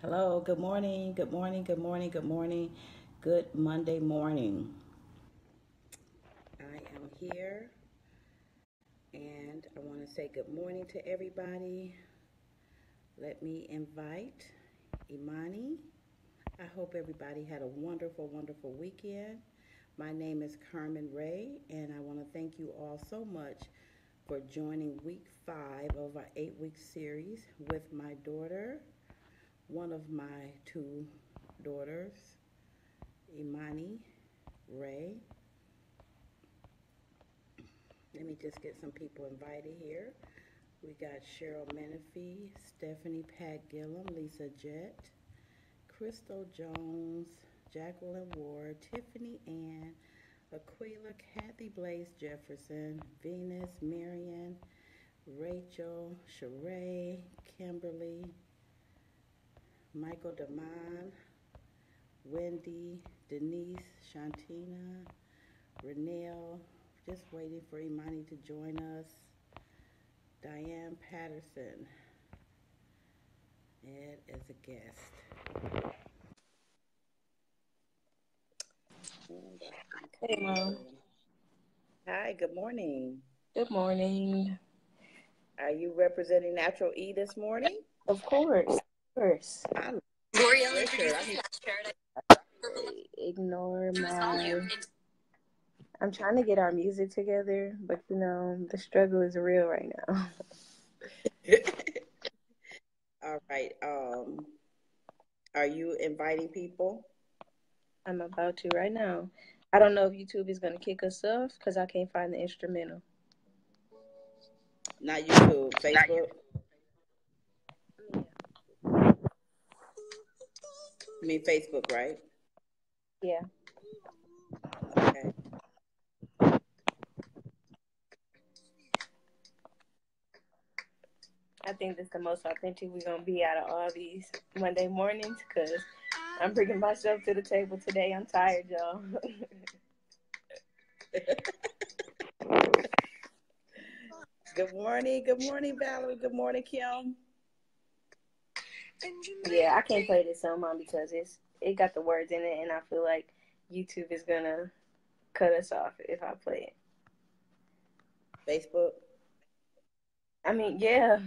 Hello, good morning, good morning, good morning, good morning, good Monday morning. I am here and I want to say good morning to everybody. Let me invite Imani. I hope everybody had a wonderful, wonderful weekend. My name is Carmen Ray, and I want to thank you all so much for joining week 5 of our 8-week series with my daughter, one of my two daughters, Imani Ray. Let me just get some people invited here. We got Cheryl Menifee, Stephanie Pat Gillum, Lisa Jett, Crystal Jones, Jacqueline Ward, Tiffany Ann, Aquila, Kathy Blaze Jefferson, Venus, Marion, Rachel, Sheree, Kimberly, Michael Damon, Wendy, Denise, Shantina, Renelle, just waiting for Imani to join us. Diane Patterson, Ed as a guest. Hey, Mom. Hi, good morning. Good morning. Are you representing Natural E this morning? Of course. Of course. I Ignore my... I'm trying to get our music together, but the struggle is real right now. All right. Are you inviting people? I'm about to right now. I don't know if YouTube is going to kick us off because I can't find the instrumental. Not YouTube, Facebook? You mean Facebook, right? Yeah. Okay. I think this is the most authentic we're going to be out of all these Monday mornings because I'm bringing myself to the table today. I'm tired, y'all. Good morning, Valerie. Good morning, Kim. Yeah, I can't play this song, Mom, because it got the words in it, and I feel like YouTube is gonna cut us off if I play it. Facebook. I mean, yeah,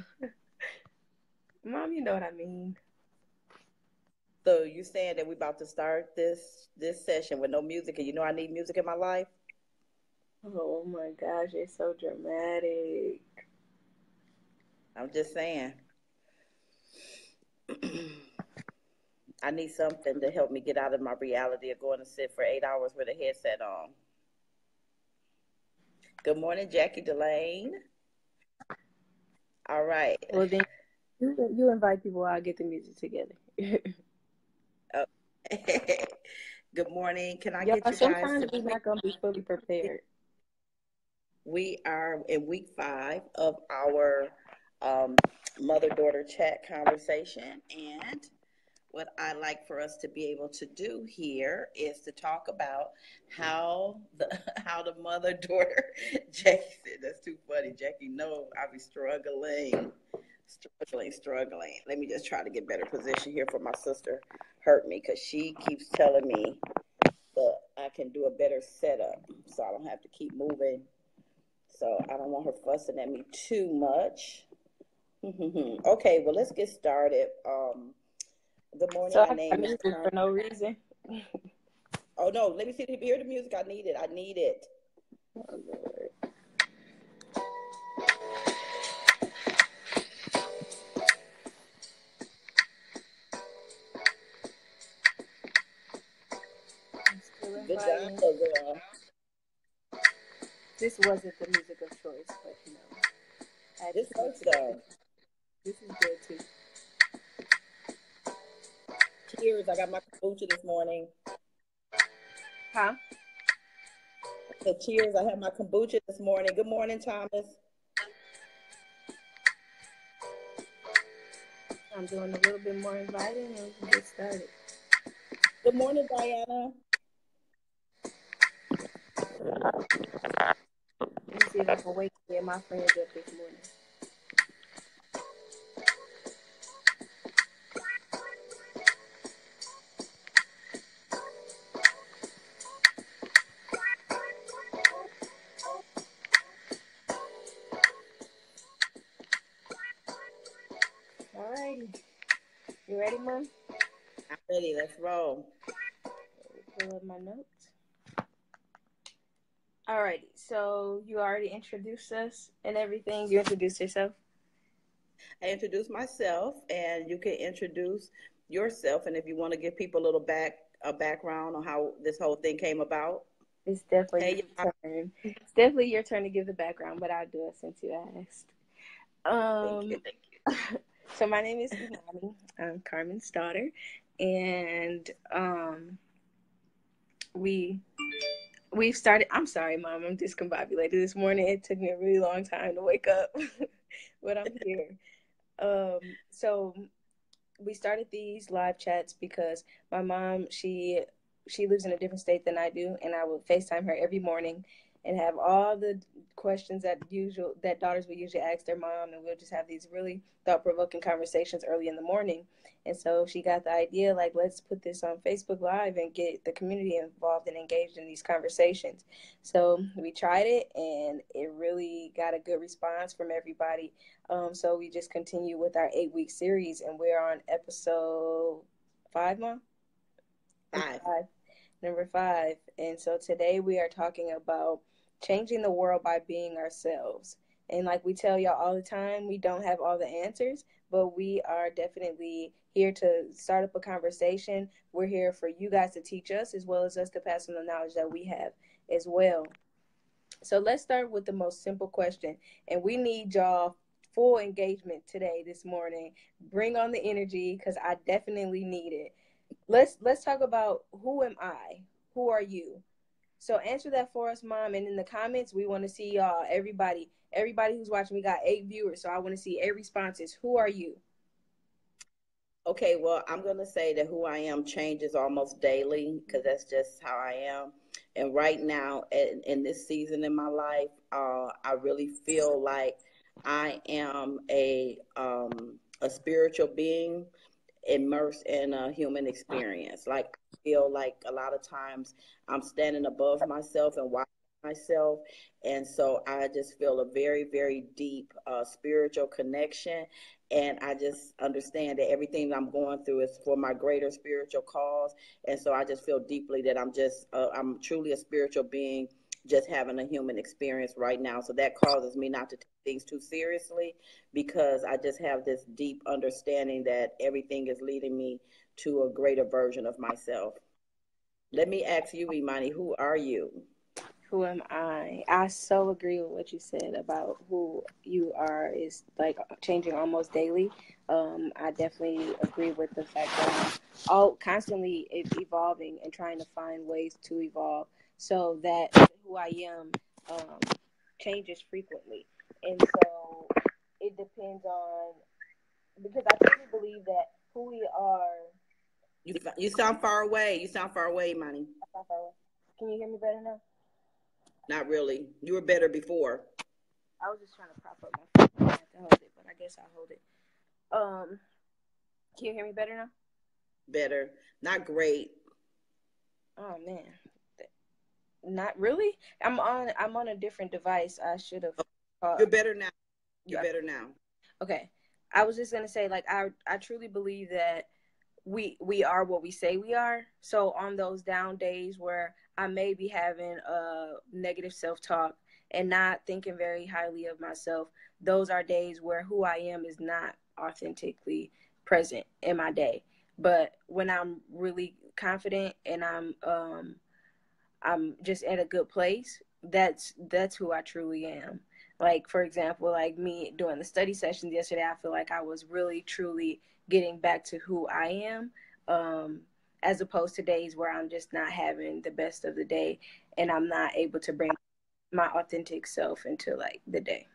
Mom, you know what I mean. So you saying that we about to start this session with no music, and you know I need music in my life? Oh my gosh, it's so dramatic. I'm just saying. I need something to help me get out of my reality of going to sit for 8 hours with a headset on. Good morning, Jackie Delane. All right. Well, then you invite people, I'll get the music together. Oh. Good morning. Can I Y'all, get you guys sometimes to we're not gonna be fully prepared. We are in week 5 of our mother-daughter chat conversation, and what I like for us to be able to do here is to talk about how the how the mother daughter Jackie said that's too funny. Jackie, no, I be struggling. Let me just try to get better position here for my sister hurt me because she keeps telling me that I can do a better setup so I don't have to keep moving. So I don't want her fussing at me too much. Okay, well let's get started. Good morning. So My I got name is music Karen. for no reason. Oh no, let me see if you hear the music. I need it. Oh, Lord. I'm still Good job, inviting. girl. This wasn't the music of choice, but I had to This come works up with though. it. This is good too. Cheers. I got my kombucha this morning. Huh? I said cheers. I had my kombucha this morning. Good morning, Thomas. I'm doing a little bit more inviting and we can get started. Good morning, Diana. Let me see if I can wake and get my friends up this morning. Alrighty. You ready, Mom? I'm ready. Let's roll. Pull up my notes. Alrighty. So you already introduced us and everything. You introduced yourself. I introduce myself, and you can introduce yourself. And if you want to give people a background on how this whole thing came about. It's definitely Hey, y'all. your turn. It's definitely your turn to give the background, but I'll do it since you asked. Thank you. So my name is Imani. I'm Carmen's daughter, and we we've started. I'm sorry, Mom. I'm discombobulated this morning. It took me a really long time to wake up, but I'm here. So we started these live chats because my mom she lives in a different state than I do, and I would FaceTime her every morning and have all the questions that daughters would usually ask their mom, and we'll just have these really thought-provoking conversations early in the morning. And so she got the idea, like, let's put this on Facebook Live and get the community involved and engaged in these conversations. So we tried it, and it really got a good response from everybody. So we just continue with our 8-week series, and we're on episode 5, Mom? Five. Number 5. And so today we are talking about changing the world by being ourselves. And like we tell y'all all the time, we don't have all the answers, but we are definitely here to start up a conversation. We're here for you guys to teach us as well as us to pass on the knowledge that we have as well. So let's start with the most simple question. And we need y'all full engagement today, this morning. Bring on the energy because I definitely need it. Let's talk about who am I? Who are you? So answer that for us, Mom. And in the comments, we want to see y'all. Everybody who's watching, we got 8 viewers. So I want to see 8 responses. Who are you? Okay, well, I'm going to say that who I am changes almost daily because that's just how I am. And right now, in this season in my life, I really feel like I am a spiritual being immersed in a human experience. Like I feel like a lot of times I'm standing above myself and watching myself, and so I just feel a very, very deep spiritual connection. And I just understand that everything that I'm going through is for my greater spiritual cause. And so I just feel deeply that I'm truly a spiritual being just having a human experience right now. So that causes me not to take things too seriously because I just have this deep understanding that everything is leading me to a greater version of myself. Let me ask you, Imani, who are you? Who am I? I so agree with what you said about who you are is like changing almost daily. I definitely agree with the fact that I'm all constantly evolving and trying to find ways to evolve so that who I am um, changes frequently. And so it depends on, because I truly believe that who we are. You sound far away. You sound far away, Imani. Can you hear me better now? Not really. You were better before. I was just trying to prop up my phone. I have to hold it, but I guess I'll hold it. Can you hear me better now? Better. Not great. Oh man, not really. I'm on a different device. I should have. You're better now. You're Yeah. better now. Okay. I was just gonna say, like, I truly believe that we are what we say we are. So on those down days where I may be having a negative self-talk and not thinking very highly of myself, those are days where who I am is not authentically present in my day. But when I'm really confident and I'm just at a good place, that's who I truly am. Like, for example, like me doing the study sessions yesterday, I feel like I was really truly getting back to who I am, um, as opposed to days where I'm just not having the best of the day and I'm not able to bring my authentic self into like the day.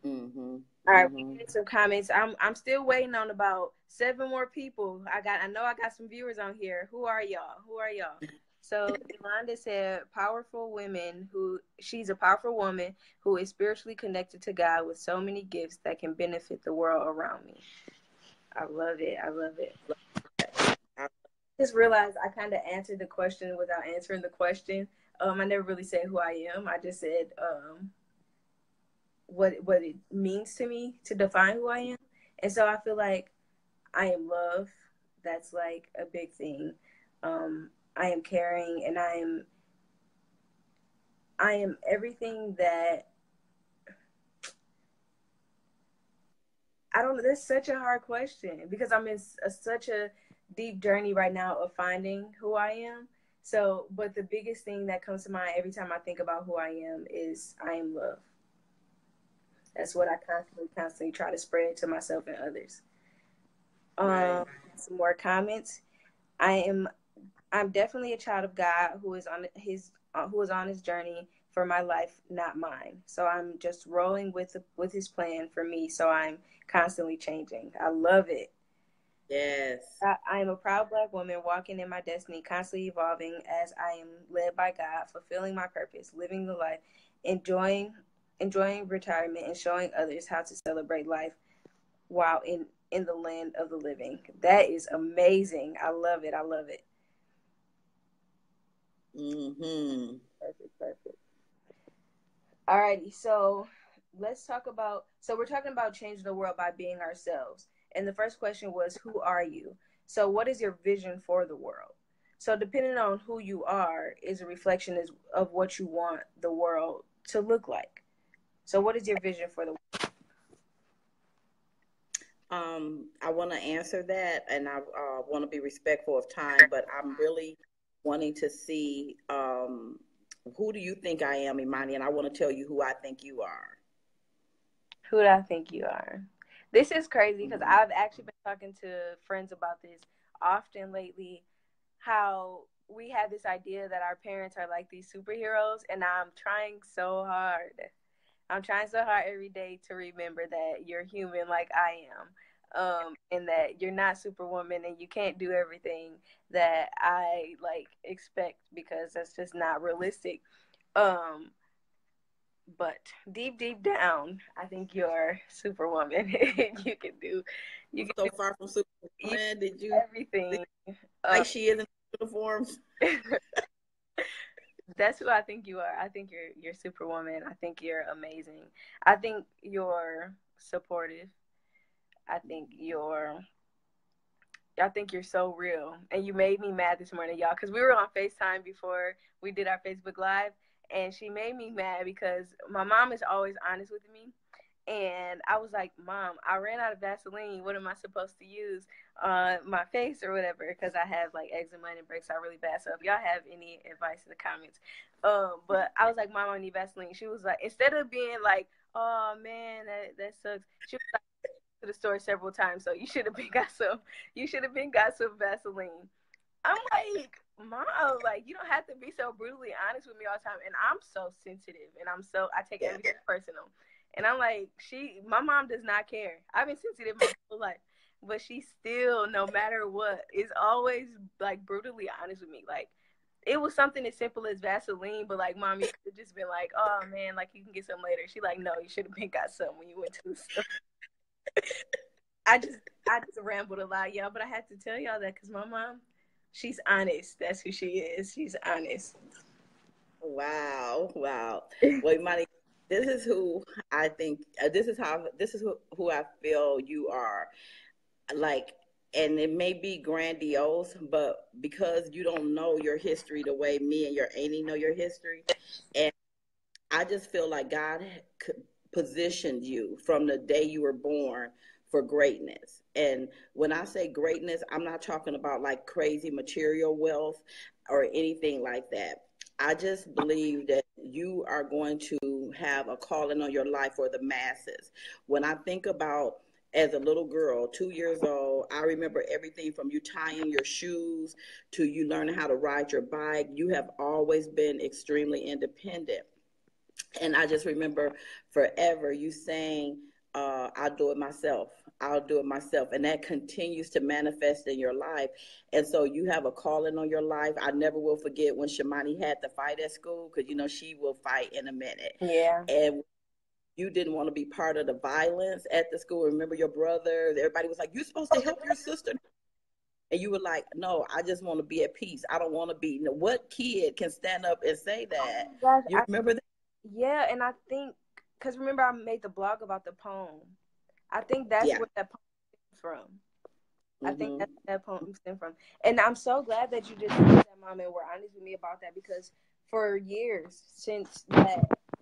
Mm-hmm. All right, we Mm-hmm. get some comments. I'm still waiting on about 7 more people. I know I got some viewers on here. Who are y'all? Who are y'all? So Yolanda said, powerful women who she's a powerful woman who is spiritually connected to God with so many gifts that can benefit the world around me. I love it. I love it. I, Just realized I kind of answered the question without answering the question. I never really said who I am. I just said what it means to me to define who I am. And so I feel like I am love. That's like a big thing. I am caring, and I am everything that I don't know. That's such a hard question because I'm in such a deep journey right now of finding who I am. So, but the biggest thing that comes to mind every time I think about who I am is I am love. That's what I constantly try to spread to myself and others. Right. Some more comments. I am I'm definitely a child of God who is on his journey for my life, not mine. So I'm just rolling with his plan for me. So I'm constantly changing. I love it. Yes. I am a proud Black woman walking in my destiny, constantly evolving as I am led by God, fulfilling my purpose, living the life, enjoying enjoying retirement, and showing others how to celebrate life while in the land of the living. That is amazing. I love it. I love it. Mm-hmm. Perfect. Perfect. Alrighty, so let's talk about. So we're talking about changing the world by being ourselves. And the first question was, who are you? So what is your vision for the world? So depending on who you are is a reflection of what you want the world to look like. So what is your vision for the world? I want to answer that, and I want to be respectful of time, but I'm really wanting to see who do you think I am, Imani, and I want to tell you who I think you are. Who do I think you are? This is crazy because Mm-hmm. I've actually been talking to friends about this often lately. How we have this idea that our parents are like these superheroes, and I'm trying so hard. I'm trying so hard every day to remember that you're human like I am. And that you're not superwoman and you can't do everything that I like expect because that's just not realistic. Um, but deep down, I think you're superwoman. You can So do far from you Superman, can do did everything. like Um, she is in uniforms? that's who I think you are. I think you're superwoman. I think you're amazing. I think you're supportive. I think you're I think you're so real. And you made me mad this morning, y'all, because we were on FaceTime before we did our Facebook Live. And she made me mad because my mom is always honest with me. And I was like, Mom, I ran out of Vaseline. What am I supposed to use on my face or whatever? Because I have like eczema and it breaks out really bad. So if y'all have any advice in the comments. But I was like, Mom, I need Vaseline. She was like, instead of being like, oh man, that sucks. She was to the store several times, so you should have been got some. You should have been got some Vaseline. I'm like, Mom, like you don't have to be so brutally honest with me all the time. And I'm so sensitive, and I take Yeah. everything personal. And I'm like, my mom does not care. I've been sensitive my whole life, but she still, no matter what, is always like brutally honest with me. Like it was something as simple as Vaseline, but like, Mom, you could have just been like, oh man, like you can get some later. She like, no, you should have been got some when you went to the store. I just I just rambled a lot, y'all, but I had to tell y'all that because my mom, she's honest. That's who she is. She's honest. Wow, wow. Well, Imani, this is who I think. This is who I feel you are. Like, and it may be grandiose, but because you don't know your history the way me and your auntie know your history, and I just feel like God positioned you from the day you were born for greatness. And when I say greatness, I'm not talking about like crazy material wealth or anything like that. I just believe that you are going to have a calling on your life for the masses. When I think about as a little girl, 2 years old, I remember everything from you tying your shoes to you learning how to ride your bike. You have always been extremely independent. And I just remember forever you saying, I'll do it myself. I'll do it myself. And that continues to manifest in your life. And so you have a calling on your life. I never will forget when Shamani had to fight at school because, you know, she will fight in a minute. Yeah. And you didn't want to be part of the violence at the school. Remember your brother? Everybody was like, you're supposed to help your sister. And you were like, no, I just want to be at peace. I don't want to be. You know, what kid can stand up and say Oh that? my You gosh. remember that? Yeah, and I think because remember I made the blog about the poem. I think that's Yeah. where that poem from. I think that's where that poem stemmed from. And I'm so glad that you just said that, Mom, and were honest with me about that, because for years since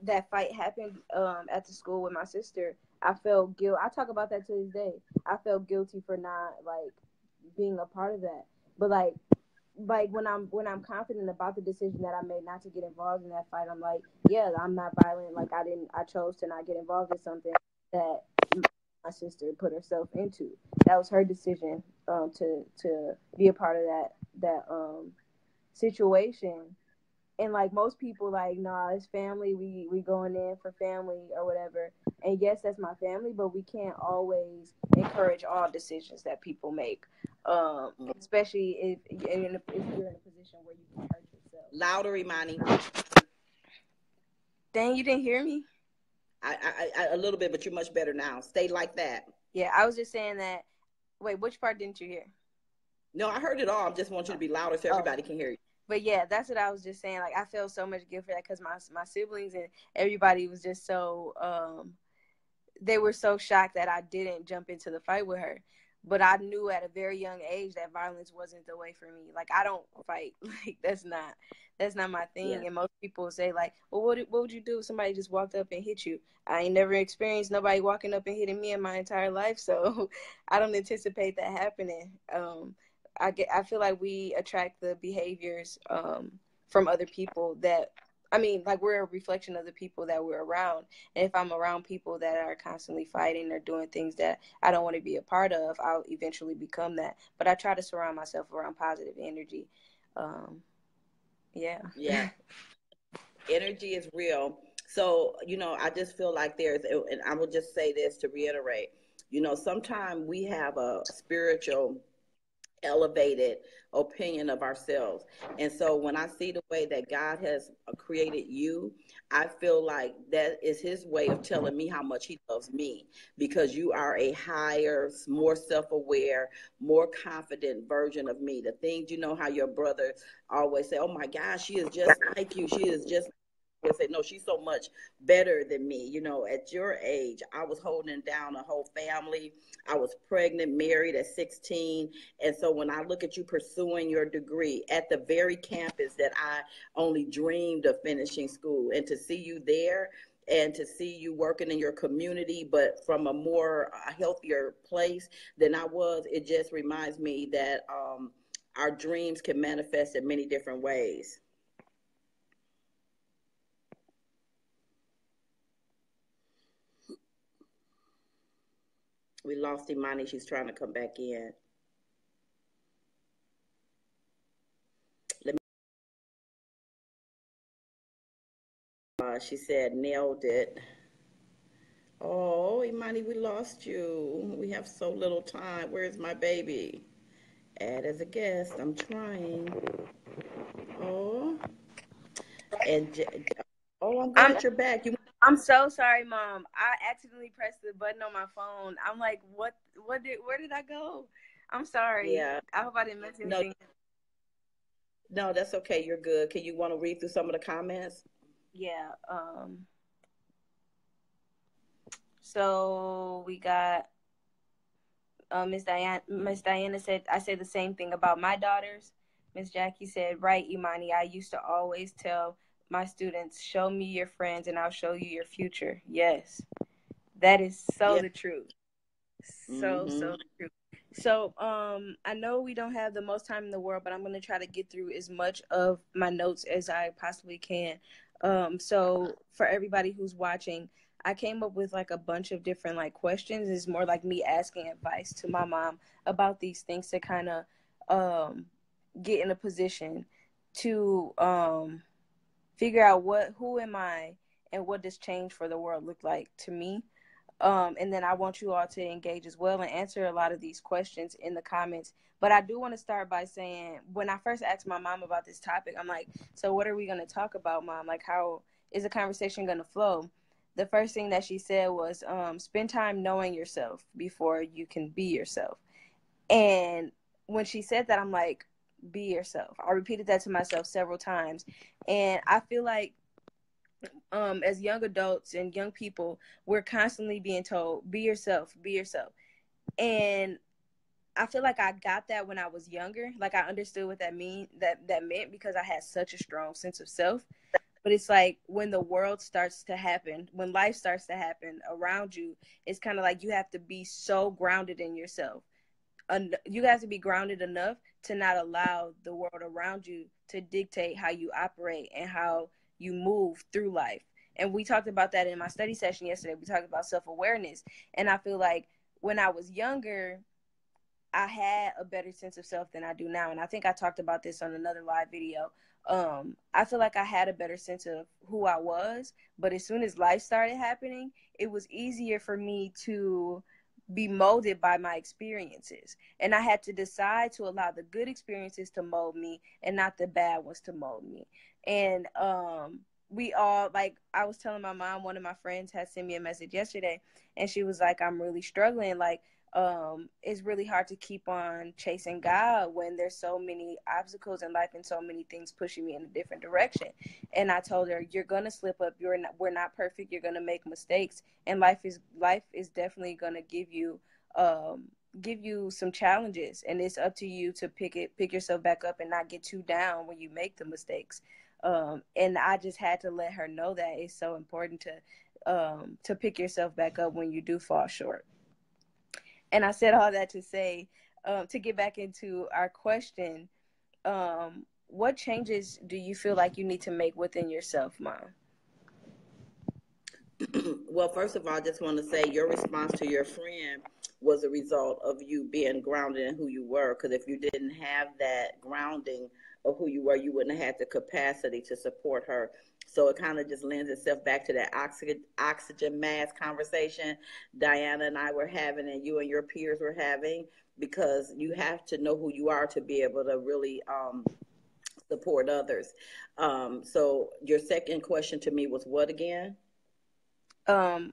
that fight happened at the school with my sister, I felt guilt. I talk about that to this day. I felt guilty for not like being a part of that. But like when I'm confident about the decision that I made not to get involved in that fight, I'm like, yeah, I'm not violent. Like I chose to not get involved in something that my sister put herself into. That was her decision to be a part of that situation. And like most people, like, nah, it's family. We going in for family or whatever. And yes, that's my family, but we can't always encourage all decisions that people make. Especially if you're in a position where you can hurt yourself. Louder, Imani. Dang, you didn't hear me? I a little bit, but you're much better now. Stay like that. Yeah, I was just saying that. Wait, which part didn't you hear? No, I heard it all. I just want you to be louder so everybody can hear you. But yeah, that's what I was just saying. Like, I feel so much guilt for that because my siblings and everybody was just so they were so shocked that I didn't jump into the fight with her. But I knew at a very young age that violence wasn't the way for me. Like, I don't fight. Like, that's not my thing. Yeah. And most people say, like, well, what would you do if somebody just walked up and hit you? I ain't never experienced nobody walking up and hitting me in my entire life, so I don't anticipate that happening. I feel like we attract the behaviors from other people that, I mean, like, we're a reflection of the people that we're around. And if I'm around people that are constantly fighting or doing things that I don't want to be a part of, I'll eventually become that. But I try to surround myself around positive energy. Yeah. Energy is real. So, I just feel like and I will just say this to reiterate, sometimes we have a spiritual elevated opinion of ourselves. And so when I see the way that God has created you, I feel like that is his way of telling me how much he loves me, because you are a higher, more self-aware, more confident version of me. The things, how your brother always say, oh my gosh, she is just like you. She is just would say, no, she's so much better than me. At your age, I was holding down a whole family. I was pregnant, married at 16. And so when I look at you pursuing your degree at the very campus that I only dreamed of finishing school, and to see you there and to see you working in your community, but from a more healthier place than I was, it just reminds me that our dreams can manifest in many different ways. We lost Imani. She's trying to come back in. She said, nailed it. Oh, Imani, we lost you. We have so little time. Where's my baby? Add as a guest. I'm trying. Oh. And I'm glad you're back. I'm so sorry, Mom. I accidentally pressed the button on my phone. I'm like, where did I go? I'm sorry. Yeah. I hope I didn't miss anything. No, that's okay. You're good. Can you want to read through some of the comments? Yeah. So we got Miss Diana said, I say the same thing about my daughters. Miss Jackie said, right, Imani, I used to always tell my students, show me your friends and I'll show you your future. Yes. That is so the truth. So the truth. So I know we don't have the most time in the world, but I'm going to try to get through as much of my notes as I possibly can. So for everybody who's watching, I came up with like a bunch of different like questions. It's more like me asking advice to my mom about these things to kind of get in a position to figure out who am I and what does change for the world look like to me. And then I want you all to engage as well and answer a lot of these questions in the comments. But I do want to start by saying, when I first asked my mom about this topic, I'm like, so what are we going to talk about, Mom? Like, how is the conversation going to flow? The first thing that she said was, spend time knowing yourself before you can be yourself. And when she said that, I'm like, be yourself. I repeated that to myself several times. And I feel like as young adults and young people, we're constantly being told, be yourself, be yourself. And I feel like I got that when I was younger. Like I understood what that meant because I had such a strong sense of self. But it's like when the world starts to happen, when life starts to happen around you, it's kind of like you have to be so grounded in yourself. You have to be grounded enough to not allow the world around you to dictate how you operate and how you move through life. And we talked about that in my study session yesterday. We talked about self-awareness. And I feel like when I was younger, I had a better sense of self than I do now. And I think I talked about this on another live video. I feel like I had a better sense of who I was, but as soon as life started happening, it was easier for me to be molded by my experiences. And I had to decide to allow the good experiences to mold me and not the bad ones to mold me. And we all, like, I was telling my mom, one of my friends had sent me a message yesterday, and she was like, I'm really struggling. Like, it's really hard to keep on chasing God when there's so many obstacles in life and so many things pushing me in a different direction. And I told her, you're gonna slip up. We're not perfect. You're gonna make mistakes, and life is definitely gonna give you some challenges, and it's up to you to pick yourself back up and not get too down when you make the mistakes. And I just had to let her know that it's so important to pick yourself back up when you do fall short. And I said all that to say, to get back into our question, what changes do you feel like you need to make within yourself, Mom? Well, first of all, I just want to say your response to your friend was a result of you being grounded in who you were. Because if you didn't have that grounding of who you were, you wouldn't have had the capacity to support her. So it kind of just lends itself back to that oxygen mask conversation Diana and I were having, and you and your peers were having, because you have to know who you are to be able to really support others. So your second question to me was what again?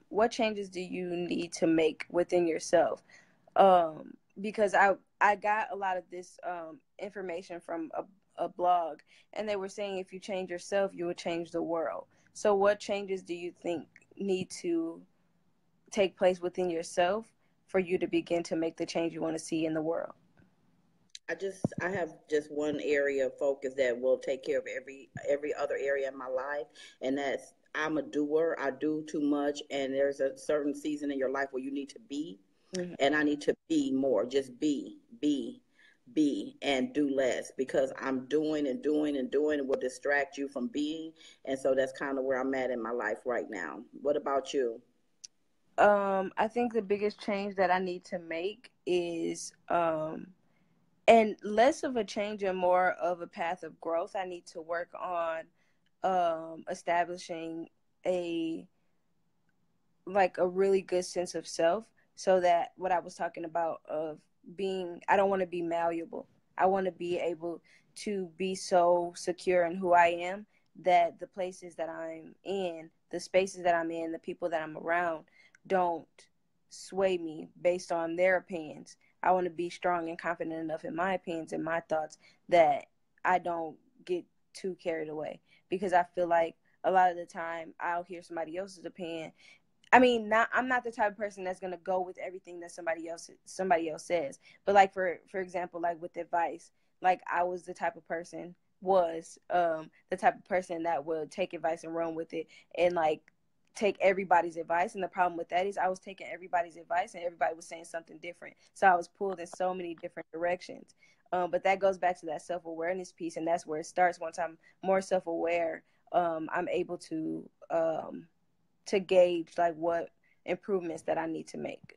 What changes do you need to make within yourself? Because I got a lot of this information from a blog, and they were saying if you change yourself, you will change the world. So, what changes do you think need to take place within yourself for you to begin to make the change you want to see in the world? I have just one area of focus that will take care of every other area in my life, and that's I'm a doer. I do too much, and there's a certain season in your life where you need to be, Mm-hmm. and I need to be more. Just be, and do less, because I'm doing and doing and doing and will distract you from being, and so that's kind of where I'm at in my life right now. What about you? I think the biggest change that I need to make is and less of a change and more of a path of growth. I need to work on establishing a a really good sense of self, so that what I was talking about of being, I don't want to be malleable. I want to be able to be so secure in who I am that the places that I'm in, the spaces that I'm in, the people that I'm around don't sway me based on their opinions. I want to be strong and confident enough in my opinions and my thoughts that I don't get too carried away, because I feel like a lot of the time I'll hear somebody else's opinion. I mean, I'm not the type of person that's gonna go with everything that somebody else says. But like for example, like with advice, like I was the type of person was the type of person that would take advice and run with it, and like take everybody's advice. And the problem with that is I was taking everybody's advice and everybody was saying something different. So I was pulled in so many different directions. But that goes back to that self-awareness piece, and that's where it starts. Once I'm more self-aware, I'm able to gauge like what improvements that I need to make.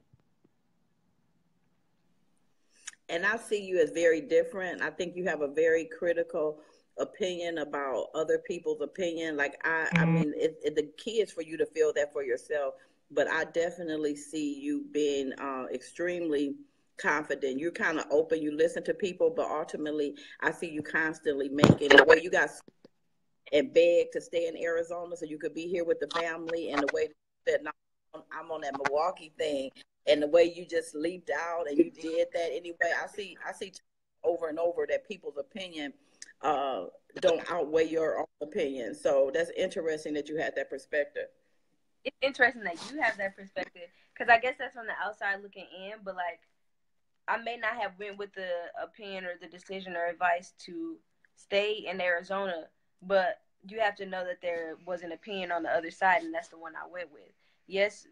And I see you as very different. I think you have a very critical opinion about other people's opinion. Like I mean, the key is for you to feel that for yourself. But I definitely see you being extremely confident. You're kind of open. You listen to people, but ultimately, I see you constantly making the way you got and beg to stay in Arizona so you could be here with the family, and the way that I'm on that Milwaukee thing, and the way you just leaped out and you did that anyway. I see over and over that people's opinion uh, don't outweigh your own opinion. So that's interesting that you had that perspective. It's interesting that you have that perspective, because I guess that's from the outside looking in, but like I may not have went with the opinion or the decision or advice to stay in Arizona, but you have to know that there was an opinion on the other side, and that's the one I went with. Yes,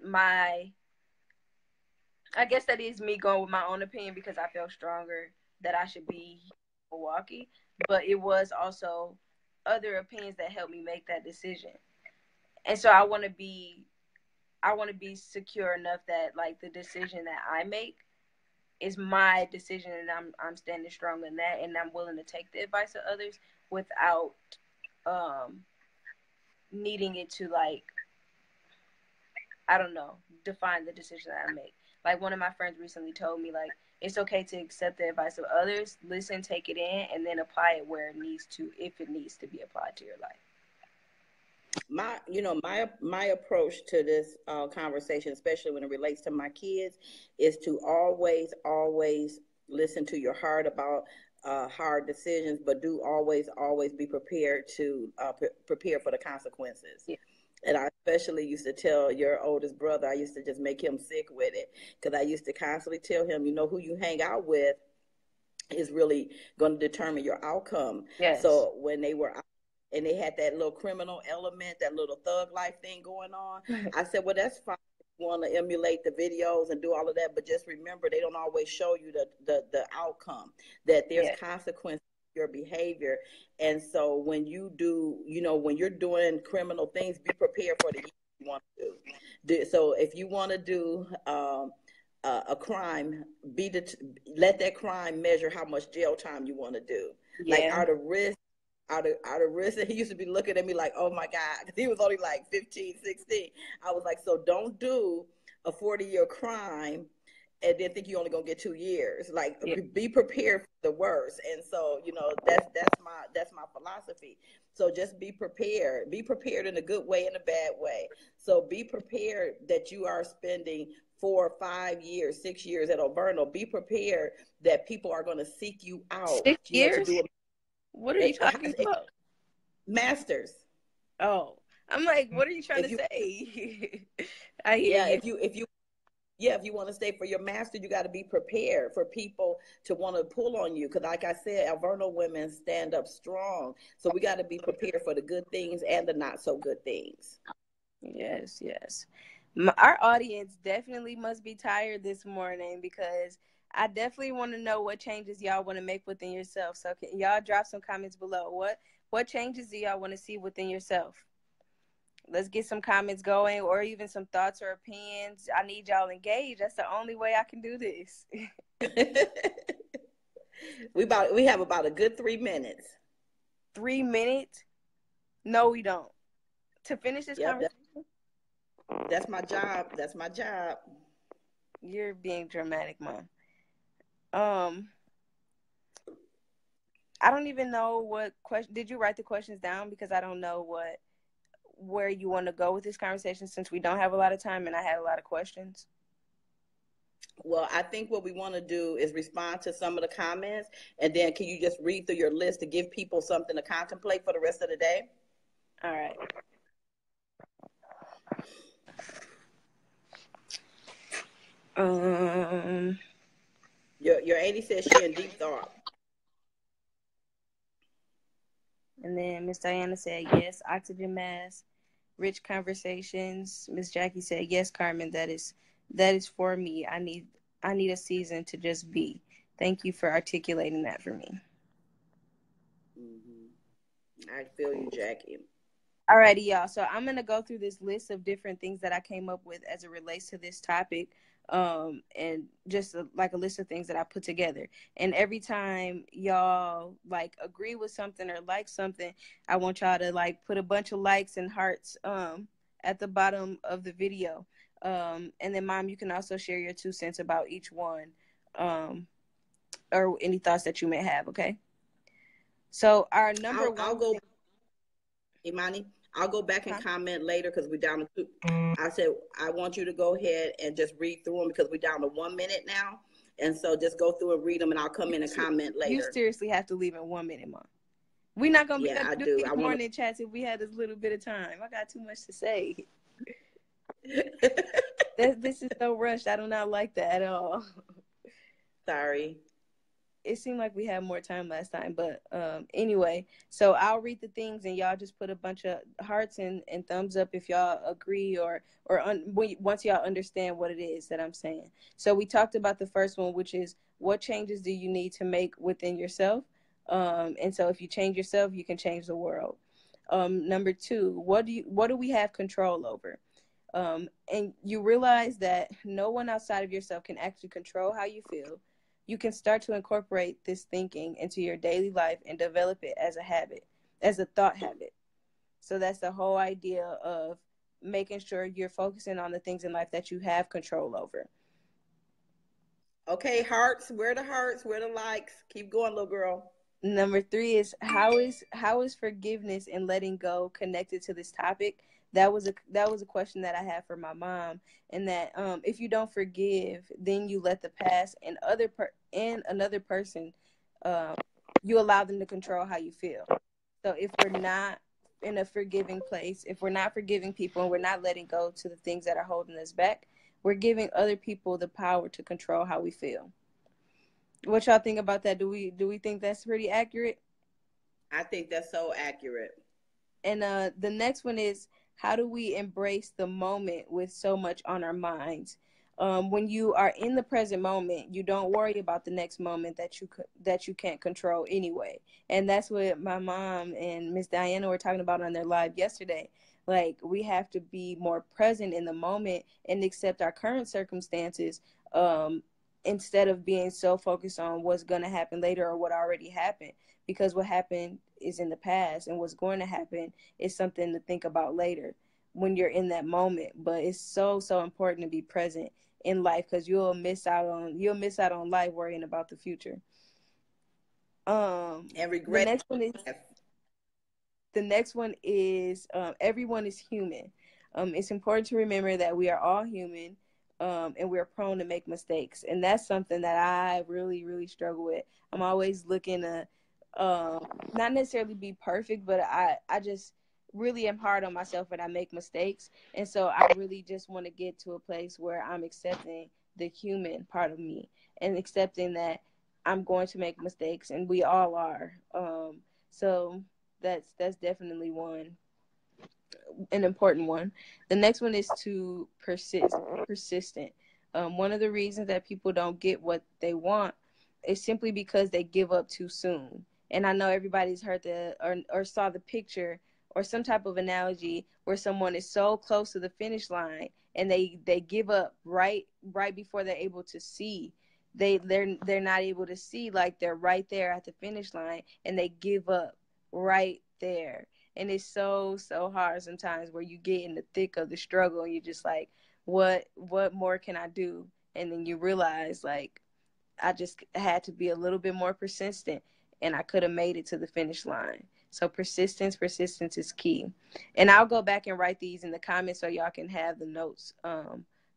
I guess that is me going with my own opinion because I felt stronger that I should be in Milwaukee, but it was also other opinions that helped me make that decision. And so I want to be secure enough that like the decision that I make is my decision, and I'm standing strong in that, and I'm willing to take the advice of others without um needing it to, like, I don't know, define the decision that I make. Like, one of my friends recently told me, like, it's okay to accept the advice of others, listen, take it in, and then apply it where it needs to, if it needs to be applied to your life. My approach to this conversation, especially when it relates to my kids, is to always listen to your heart about hard decisions, but do always be prepared to prepare for the consequences. Yeah. And I especially used to tell your oldest brother, I used to just make him sick with it, because I used to constantly tell him, who you hang out with is really going to determine your outcome. Yes. So when they were out and they had that little criminal element, that little thug life thing going on, I said, well, that's fine. You want to emulate the videos and do all of that, but just remember, they don't always show you the outcome, that there's Yeah. consequences to your behavior. And so when you do, when you're doing criminal things, be prepared for the you want to do. So if you want to do a crime, let that crime measure how much jail time you want to do. Like, Yeah. out of risk, and he used to be looking at me like, oh my God, because he was only like 15, 16. I was like, so don't do a 40-year crime and then think you're only gonna get 2 years. Like, Yeah. be prepared for the worst. And so, that's my philosophy. So just be prepared. Be prepared in a good way and a bad way. So be prepared that you are spending 4 or 5 years, 6 years at Oberno. Be prepared that people are going to seek you out, Six to years? do What are you talking about? masters. Oh, I'm like, what are you trying to If you, say? I hear yeah, you. if you want to stay for your master, you got to be prepared for people to want to pull on you. Because, like I said, Alverno women stand up strong. So we got to be prepared for the good things and the not so good things. Yes, yes. Our audience definitely must be tired this morning because I definitely want to know what changes y'all want to make within yourself. So can y'all drop some comments below? What changes do y'all want to see within yourself? Let's get some comments going, or even some thoughts or opinions. I need y'all engaged. That's the only way I can do this. We have about a good 3 minutes. 3 minutes? No, we don't. To finish this Yep, conversation? that's my job. That's my job. You're being dramatic, Mom. Um, I don't even know what question. Did you write the questions down? Because I don't know where you want to go with this conversation, since we don't have a lot of time and I had a lot of questions. Well, I think what we want to do is respond to some of the comments, and then can you just read through your list to give people something to contemplate for the rest of the day? All right. Your 80 says she in deep thought. And then Miss Diana said yes, oxygen mask, rich conversations. Miss Jackie said yes, Carmen. That is for me. I need a season to just be. Thank you for articulating that for me. I feel you, Jackie. Alrighty, y'all. So I'm gonna go through this list of different things that I came up with as it relates to this topic, and just like a list of things that I put together. And every time y'all like agree with something or like something, I want y'all to like put a bunch of likes and hearts at the bottom of the video. And then, Mom, you can also share your 2 cents about each one, or any thoughts that you may have. Okay. So our number one. I'll go, Imani. I'll go back and comment later because we're down to 2. I said I want you to go ahead and just read through them because we're down to 1 minute now, and so just go through and read them, and I'll come in and comment later. You seriously have to leave in 1 minute, Mom. We're not gonna be able to do these morning chats if we had this little bit of time. I got too much to say. This is so rushed. I do not like that at all. Sorry. It seemed like we had more time last time, but anyway, so I'll read the things and y'all just put a bunch of hearts and thumbs up if y'all agree once y'all understand what it is that I'm saying. So we talked about the first one, which is what changes do you need to make within yourself, and so if you change yourself, you can change the world. Number two, what do we have control over? And you realize that no one outside of yourself can actually control how you feel. You can start to incorporate this thinking into your daily life and develop it as a habit, as a thought habit. So that's the whole idea of making sure you're focusing on the things in life that you have control over. Okay, hearts. Where the hearts? Where the likes? Keep going, little girl. Number three is how is forgiveness and letting go connected to this topic? That was a question that I had for my mom, and that if you don't forgive, then you let the past and another person, um, you allow them to control how you feel. So if we're not in a forgiving place, if we're not forgiving people and we're not letting go to the things that are holding us back, we're giving other people the power to control how we feel. What y'all think about that? Do we think that's pretty accurate? I think that's so accurate. And the next one is how do we embrace the moment with so much on our minds? When you are in the present moment, you don't worry about the next moment that you can't control anyway. And that's what my mom and Miss Diana were talking about on their live yesterday. Like we have to be more present in the moment and accept our current circumstances, um, instead of being so focused on what's going to happen later or what already happened, because what happened is in the past and what's going to happen is something to think about later when you're in that moment. But it's so important to be present in life, because you'll miss out on life worrying about the future. And The regret. next one is everyone is human. It's important to remember that we are all human, and we're prone to make mistakes. And that's something that I really, really struggle with. I'm always looking to not necessarily be perfect, but I just really am hard on myself when I make mistakes. And so I really just want to get to a place where I'm accepting the human part of me and accepting that I'm going to make mistakes, and we all are. So that's definitely an important one. The next one is to persistent. One of the reasons that people don't get what they want is simply because they give up too soon. And I know everybody's heard or saw the picture or some type of analogy where someone is so close to the finish line and they give up right before they're able to see. They're not able to see, like they're right there at the finish line, and they give up right there. And it's so hard sometimes where you get in the thick of the struggle and you're just like, what more can I do? And then you realize, like, I just had to be a little bit more persistent and I could have made it to the finish line. So persistence is key. And I'll go back and write these in the comments so y'all can have the notes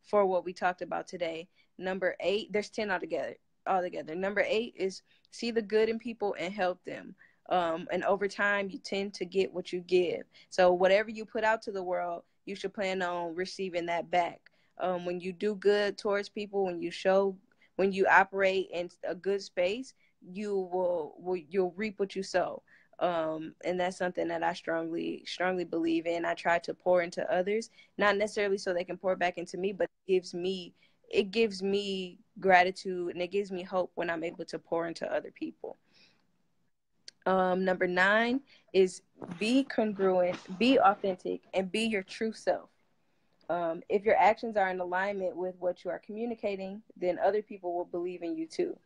for what we talked about today. Number 8, there's 10 altogether. Number 8 is see the good in people and help them. And over time, you tend to get what you give. So whatever you put out to the world, you should plan on receiving that back. When you do good towards people, when you operate in a good space, you'll reap what you sow. And that's something that I strongly believe in. I try to pour into others, not necessarily so they can pour back into me, but it gives me gratitude and it gives me hope when I'm able to pour into other people. Number 9 is be congruent, be authentic, and be your true self. If your actions are in alignment with what you are communicating, then other people will believe in you too.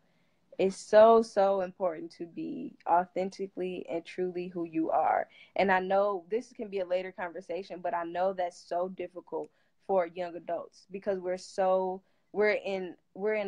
It's so important to be authentically and truly who you are. And I know this can be a later conversation, but I know that's so difficult for young adults because we're in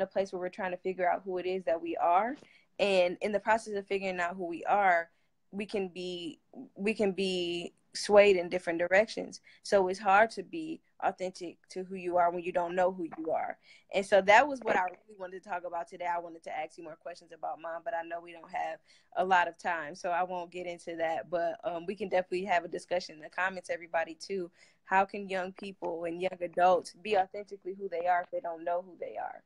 a place where we're trying to figure out who it is that we are. And in the process of figuring out who we are, we can be we can be swayed in different directions. So it's hard to be authentic to who you are when you don't know who you are. And so that was what I really wanted to talk about today. I wanted to ask you more questions about mom, but I know we don't have a lot of time, so I won't get into that. But we can definitely have a discussion in the comments, everybody, too. How can young people and young adults be authentically who they are if they don't know who they are?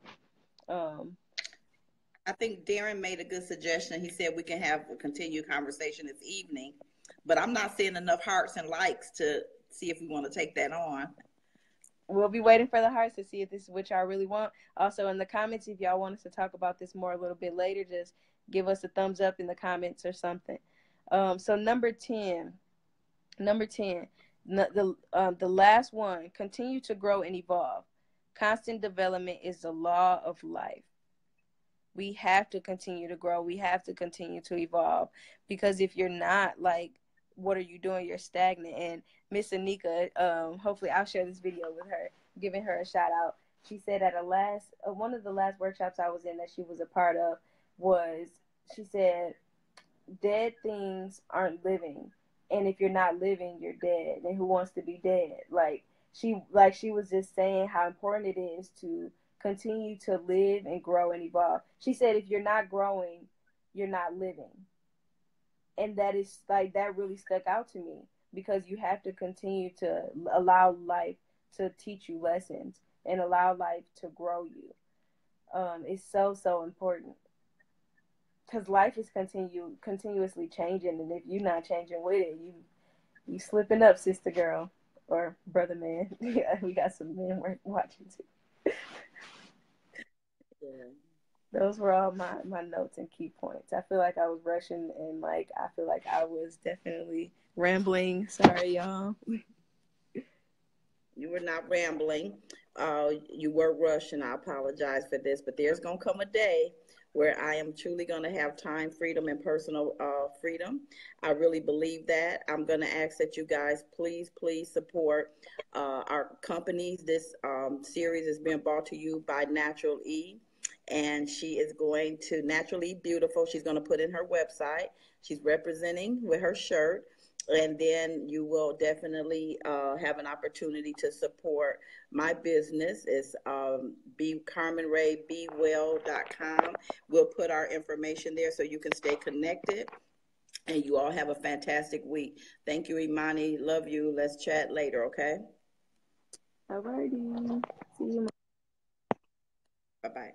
I think Darren made a good suggestion. He said we can have a continued conversation this evening, but I'm not seeing enough hearts and likes to see if we want to take that on. We'll be waiting for the hearts to see if this is what y'all really want. Also, in the comments, if y'all want us to talk about this more a little bit later, just give us a thumbs up in the comments or something. So number 10, the last one, continue to grow and evolve. Constant development is the law of life. We have to continue to grow. We have to continue to evolve, because if you're not, like, what are you doing? You're stagnant. And Miss Anika, hopefully I'll share this video with her, giving her a shout out. She said at one of the last workshops I was in that she was a part of was, she said, dead things aren't living, and if you're not living, you're dead. And who wants to be dead? She was just saying how important it is to continue to live and grow and evolve. She said if you're not growing, you're not living. And that is like, that really stuck out to me, because you have to continue to allow life to teach you lessons and allow life to grow you. It's so important, because life is continuously changing, and if you're not changing with it, you slipping up, sister girl or brother man. Yeah, we got some men watching too. Yeah. Those were all my notes and key points. I feel like I was rushing, and like I feel like I was definitely rambling. Sorry, y'all. You were not rambling. You were rushing. I apologize for this, but there's going to come a day where I am truly going to have time freedom and personal freedom. I really believe that. I'm going to ask that you guys please support our companies. This series is being brought to you by Natural E, and she is going to Naturally Beautiful. She's going to put in her website. She's representing with her shirt. And then you will definitely have an opportunity to support my business. It's BeWell.com. We'll put our information there so you can stay connected. And you all have a fantastic week. Thank you, Imani. Love you. Let's chat later, okay? Alrighty. See you. Bye-bye.